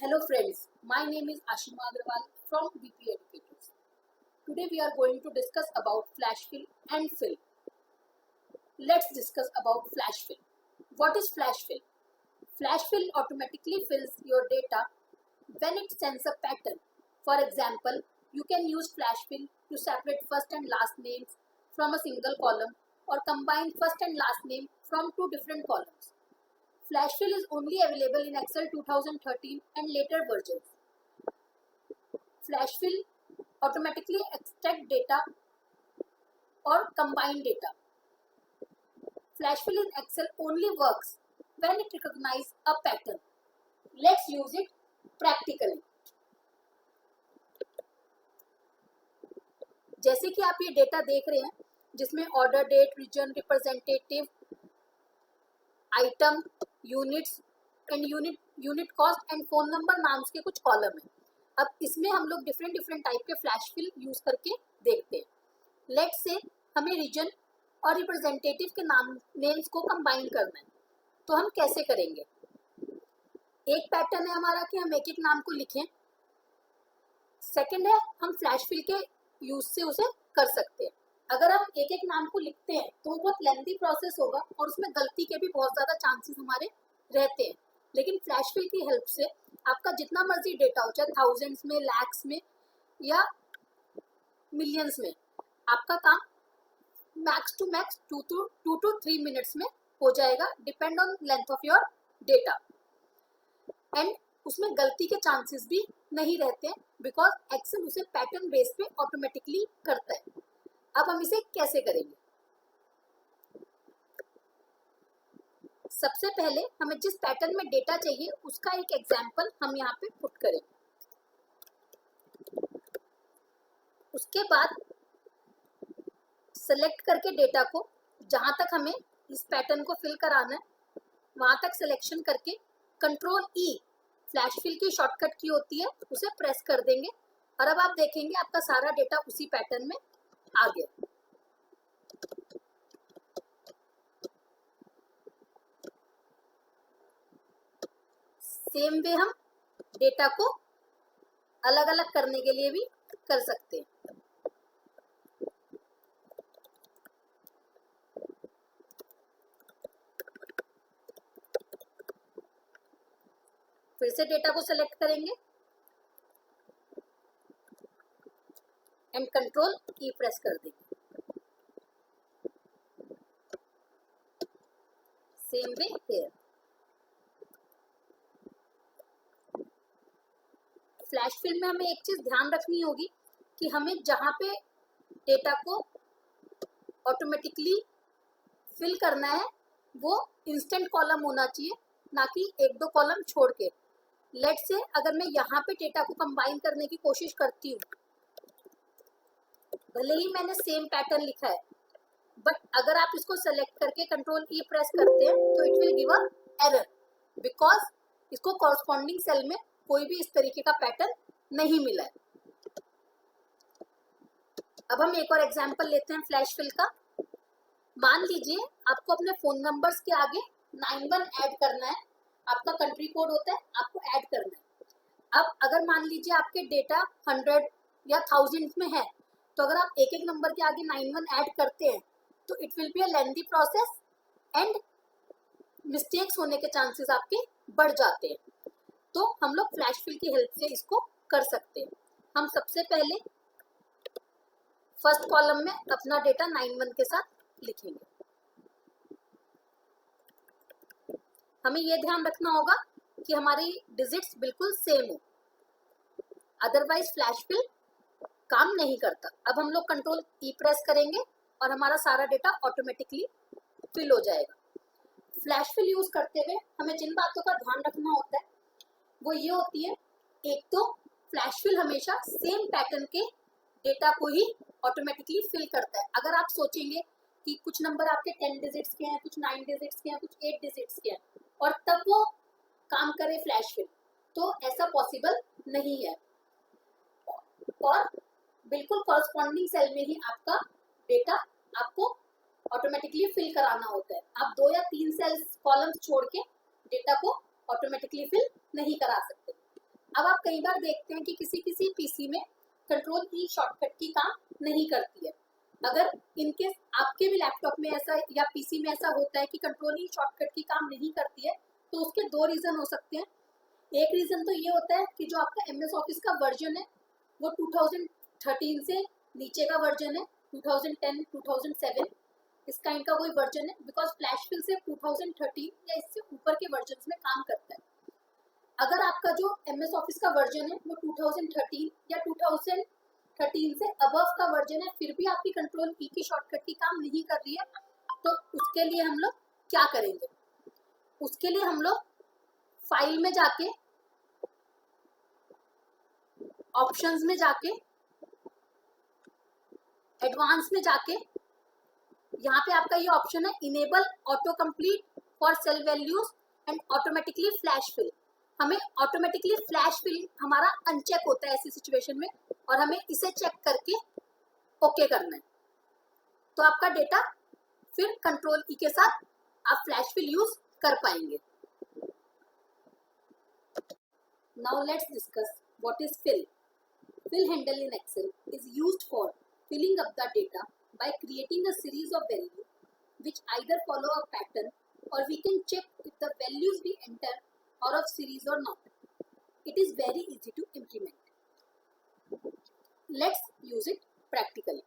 Hello friends, my name is Ashima Agrawal from BP Educators. Today we are going to discuss about flash fill and fill. Let's discuss about flash fill. What is flash fill? Flash fill automatically fills your data when it sends a pattern. For example, you can use flash fill to separate first and last names from a single column or combine first and last name from two different columns. Flash fill is only available in Excel 2013 and later versions. Flash fill automatically extract data or combine data. Flash fill in Excel only works when it recognizes a pattern. Let's use it practically. जैसे कि आप ये data देख रहे हैं जिसमें order date, reason, representative, item, units and unit cost and phone number नाम के कुछ कॉलम है। अब इसमें हम लोग डिफरेंट टाइप के फ्लैश फिल यूज करके देखते हैं। लेट्स से हमें रीजन और रिप्रेजेंटेटिव के नेम्स को कंबाइन करना है, तो हम कैसे करेंगे? एक पैटर्न है हमारा कि हम एक एक नाम को लिखें। सेकंड है हम फ्लैश फिल के यूज से उसे कर सकते हैं। अगर हम एक एक नाम को लिखते हैं तो बहुत लेंथी प्रोसेस होगा और उसमें गलती के भी बहुत ज़्यादा चांसेस हमारे रहते हैं। लेकिन फ्लैश फिल की हेल्प से आपका जितना मर्जी डेटा हो, चाहे थाउजेंड्स में, लैक्स में या मिलियंस में, आपका काम max to max 2 to 3 minutes में हो जाएगा, depend on length of your data. And उसमें गलती के चांसेस भी नहीं रहते हैं बिकॉज एक्सेल उसे पैटर्न बेस पे ऑटोमेटिकली करता है। अब हम इसे कैसे करेंगे? सबसे पहले हमें जिस पैटर्न में डेटा चाहिए उसका एक एग्जांपल हम यहाँ पे पुट करें। उसके बाद सेलेक्ट करके डेटा को जहां तक हमें इस पैटर्न को फिल कराना है वहां तक सिलेक्शन करके कंट्रोल ई फ्लैश फिल की शॉर्टकट की होती है, उसे प्रेस कर देंगे और अब आप देखेंगे आपका सारा डेटा उसी पैटर्न में आ गया। सेम वे हम डेटा को अलग अलग करने के लिए भी कर सकते हैं। फिर से डेटा को सेलेक्ट करेंगे एंड कंट्रोल की प्रेस कर देंगे। Same way here. Flash fill में हमें एक चीज ध्यान रखनी होगी कि हमें जहां पे डेटा को ऑटोमेटिकली फिल करना है वो इंस्टेंट कॉलम होना चाहिए, ना कि एक दो कॉलम छोड़ के। लेट्स से अगर मैं यहाँ पे डेटा को कंबाइन करने की कोशिश करती हूँ, भले ही मैंने सेम पैटर्न लिखा है, बट अगर आप इसको सेलेक्ट करके कंट्रोल ई प्रेस करते हैं तो it will give a error because इसको कॉरस्पॉन्डिंग सेल में कोई भी इस तरीके का पैटर्न नहीं मिला है। अब हम एक और एग्जांपल लेते हैं फ्लैश फिल का। मान लीजिए आपको अपने फोन नंबर्स के आगे 91 ऐड करना है, आपका कंट्री कोड होता है, आपको ऐड करना है। अब अगर मान लीजिए आपके डेटा 100 या 1000 में है, तो अगर आप एक एक नंबर के आगे 91 ऐड करते हैं तो it will be a lengthy process and mistakes होने के चांसेस आपके बढ़ जाते हैं। तो हम लोग फ्लैश फिल की हेल्प से इसको कर सकते हैं। हम सबसे पहले फर्स्ट कॉलम में अपना डेटा 91 के साथ लिखेंगे। हमें यह ध्यान रखना होगा कि हमारी डिजिट्स बिल्कुल सेम हो, अदरवाइज फ्लैश फिल काम नहीं करता। अब हम लोग कंट्रोल ई प्रेस करेंगे और हमारा सारा डेटा ऑटोमेटिकली फिल हो जाएगा। फ्लैश फिल यूज करते हुए हमें जिन बातों का ध्यान रखना होता है वो ये होती है, एक तो फ्लैश फिल हमेशा सेम पैटर्न के डेटा को ही ऑटोमेटिकली फिल करता है। अगर आप सोचेंगे कि कुछ नंबर आपके 10 डिजिट्स के हैं, कुछ 9 डिजिट्स के हैं, कुछ 8 डिजिट्स के हैं और तब वो काम करे फ्लैश फिल, तो ऐसा पॉसिबल नहीं है। और बिल्कुल कॉरस्पॉन्डिंग सेल में ही आपका डेटा आपको ऑटोमेटिकली फिल कराना होता है। आप 2 या 3 सेल्स कॉलम्स छोड़ के डेटा को ऑटोमेटिकली फिल नहीं करा सकते। अब आप कई बार देखते हैं कि किसी किसी पीसी में कंट्रोल की शॉर्टकट की काम नहीं करती है। अगर इनकेस आपके भी लैपटॉप में ऐसा या पीसी में ऐसा होता है कि कंट्रोल की शॉर्टकट की काम नहीं करती है, तो उसके दो रीजन हो सकते हैं। एक रीजन तो ये होता है कि जो आपका एमएस ऑफिस का वर्जन है वो 2013 से नीचे का वर्जन है, 2010, 2007 इस काइंड का कोई वर्जन है, बिकॉज फ्लैश फिल से 2013 या इससे ऊपर के वर्जन में काम करता है। अगर आपका जो एमएस ऑफिस का वर्जन है वो 2013 या 2013 से अबव का वर्जन है, फिर भी आपकी कंट्रोल की शॉर्टकट की काम नहीं कर रही है, तो उसके लिए हम लोग क्या करेंगे? उसके लिए हम लोग फाइल में जाके, ऑप्शंस में जाके, एडवांस में जाके, यहाँ पे आपका ये ऑप्शन है enable auto complete for cell values and automatically flash fill. हमें ऑटोमेटिकली फ्लैश फिल हमारा अनचेक होता है ऐसी सिचुएशन में, और हमें इसे चेक करके ओके करना है, तो आपका डेटा फिर कंट्रोल की के साथ आप फ्लैश फिल यूज कर पाएंगे। Now let's discuss what is fill. Fill handle in Excel is used for filling up the data by creating a series of values which either follow a pattern, or we can check if the values we enter are of series or not. It is very easy to implement. Let's use it practically.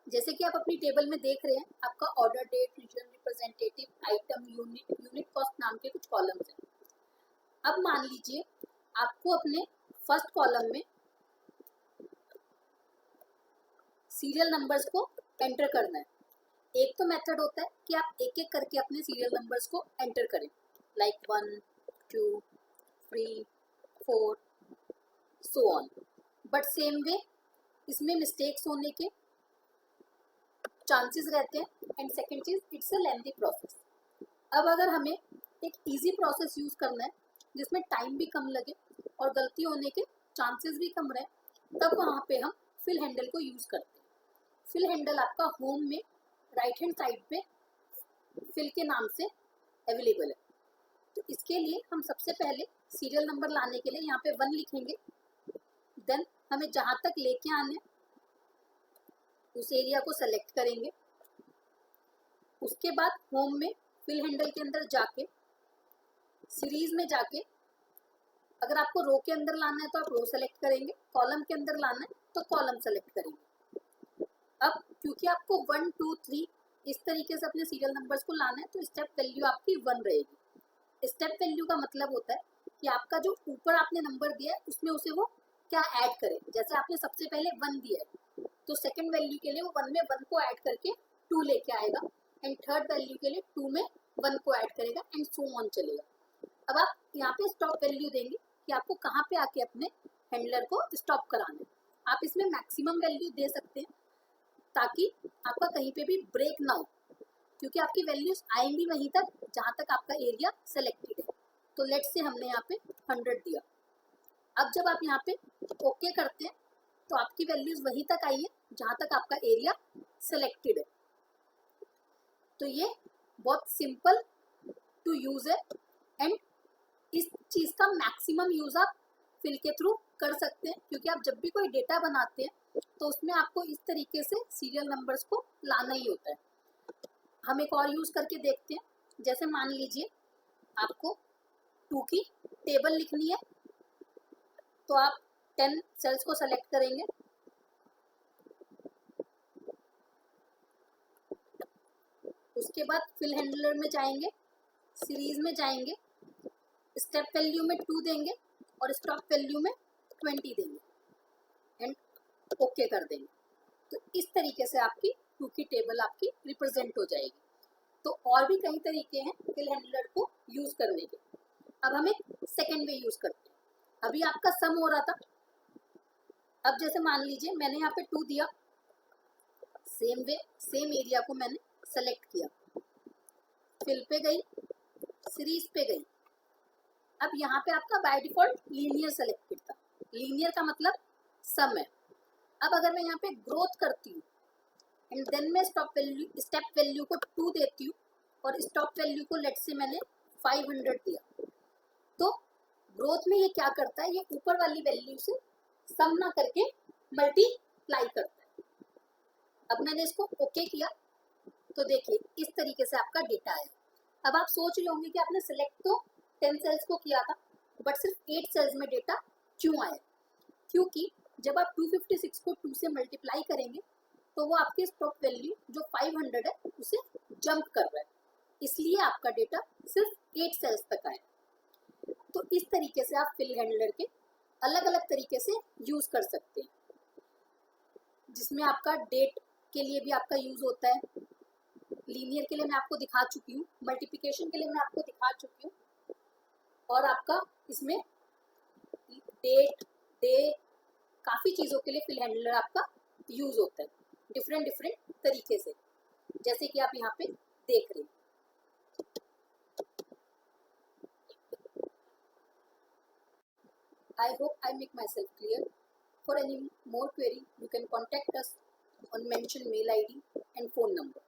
जैसे कि आप अपनी table में देख रहे हैं, आपका order date, reason representative, item, unit cost नाम के कुछ कॉलम्स हैं। अब मान लीजिए आपको अपने फर्स्ट कॉलम में सीरियल नंबर्स को एंटर करना है। एक तो मेथड होता है कि आप एक एक करके अपने सीरियल नंबर्स को एंटर करें, like 1, 2, 3, 4 so on. But same way इसमें मिस्टेक्स होने के चांसेस रहते हैं, एंड सेकेंड चीज इट्स अ लेंथी प्रोसेस। अब अगर हमें एक इजी प्रोसेस यूज करना है जिसमें टाइम भी कम लगे और गलती होने के चांसेस भी कम रहे, तब वहाँ पे हम फिल हैंडल को यूज करते हैं। फिल हैंडल आपका होम में राइट हैंड साइड पे फिल के नाम से अवेलेबल है। तो इसके लिए हम सबसे पहले सीरियल नंबर लाने के लिए यहाँ पे 1 लिखेंगे, देन हमें जहाँ तक लेके आने उस एरिया को सेलेक्ट करेंगे। उसके बाद होम में फिल हैंडल के अंदर जाके सीरीज में जाके, अगर आपको रो के अंदर लाना है तो आप रो सेलेक्ट करेंगे, कॉलम के अंदर लाना है तो कॉलम सेलेक्ट करेंगे। अब क्योंकि आपको 1, 2, 3 इस तरीके से अपने सीरियल नंबर्स को लाना है, तो स्टेप वैल्यू आपकी 1 रहेगी। स्टेप वैल्यू का मतलब होता है कि आपका जो ऊपर आपने नंबर दिया है उसमें उसे वो क्या ऐड करे। जैसे आपने सबसे पहले 1 दिया है तो सेकंड वैल्यू के लिए वो 1 में 1 को ऐड करके 2 लेके आएगा, एंड थर्ड वैल्यू के लिए 2 में 1 को ऐड करेगा, एंड सो ऑन चलेगा। अब आप यहाँ पे स्टॉप वैल्यू देंगे कि आपको कहाँ पे आके अपने हैंडलर को स्टॉप कराना है। आप इसमें मैक्सिमम वैल्यू दे सकते हैं ताकि आपका कहीं पे भी ब्रेक ना हो, क्योंकि आपकी वैल्यूज आएंगी वहीं तक जहाँ तक आपका एरिया सेलेक्टेड है। तो लेट्स से हमने यहाँ पे 100 दिया। अब जब आप यहाँ पे ओके करते हैं तो आपकी वैल्यूज वहीं तक आई है जहाँ तक आपका एरिया सेलेक्टेड है। तो ये बहुत सिंपल टू यूज है, एंड इस चीज का मैक्सिमम यूज आप फिल के थ्रू कर सकते हैं, क्योंकि आप जब भी कोई डेटा बनाते हैं तो उसमें आपको इस तरीके से सीरियल नंबर्स को लाना ही होता है। हम एक और यूज करके देखते हैं। जैसे मान लीजिए आपको 2 की टेबल लिखनी है, तो आप 10 सेल्स को सेलेक्ट करेंगे, उसके बाद फिल हैंडलर में जाएंगे, सीरीज में जाएंगे, स्टेप वैल्यू में 2 देंगे और स्टॉप वैल्यू में 20 देंगे, एंड ओके कर देंगे। तो इस तरीके से आपकी 2 की टेबल आपकी रिप्रेजेंट हो जाएगी। तो और भी कई तरीके हैं फिल हैंडलर को यूज करने के। अब हम एक सेकेंड वे यूज करते हैं। अभी आपका सम हो रहा था, अब जैसे मान लीजिए मैंने यहाँ पे 2 दिया, सेम वे सेम एरिया को मैंने सेलेक्ट किया, फिल पे गई, सीरीज पे गई। अब यहाँ पे आपका बाय डिफॉल्ट लीनियर सेलेक्टेड था, लीनियर का मतलब सम है। अब अगर मैं यहाँ पे ग्रोथ करती हूँ एंड देन मैं स्टेप वैल्यू को 2 देती हूँ और स्टॉप वैल्यू को लेट से मैंने 500 दिया, तो ग्रोथ में ये क्या करता है, ये ऊपर वाली वैल्यू से सम ना करके मल्टीप्लाई करता है। अब मैंने इसको ओके किया तो देखिए इस तरीके से आपका डेटा आया। अब आप सोच रहे होंगे कि आपने सिलेक्ट तो 10 सेल्स को किया था बट सिर्फ 8 सेल्स में डेटा क्यों आया, क्योंकि जब आप 256 को 2 से मल्टीप्लाई करेंगे तो वो आपके स्टॉप वैल्यू जो 500 है उसे जंप कर रहा है, इसलिए आपका डेटा सिर्फ 8 सेल्स तक आया। तो इस तरीके से आप फिल हैंडलर के अलग अलग तरीके से यूज कर सकते हैं, जिसमें आपका डेट के लिए भी आपका यूज होता है, लीनियर के लिए मैं आपको दिखा चुकी हूँ, मल्टीप्लिकेशन के लिए मैं आपको दिखा चुकी हूँ, और आपका इसमें डेट डे काफ़ी चीज़ों के लिए फिल हैंडलर आपका यूज होता है डिफरेंट तरीके से, जैसे कि आप यहाँ पे देख रहे हैं। I hope I make myself clear. For any more query, you can contact us on mentioned mail ID and phone number.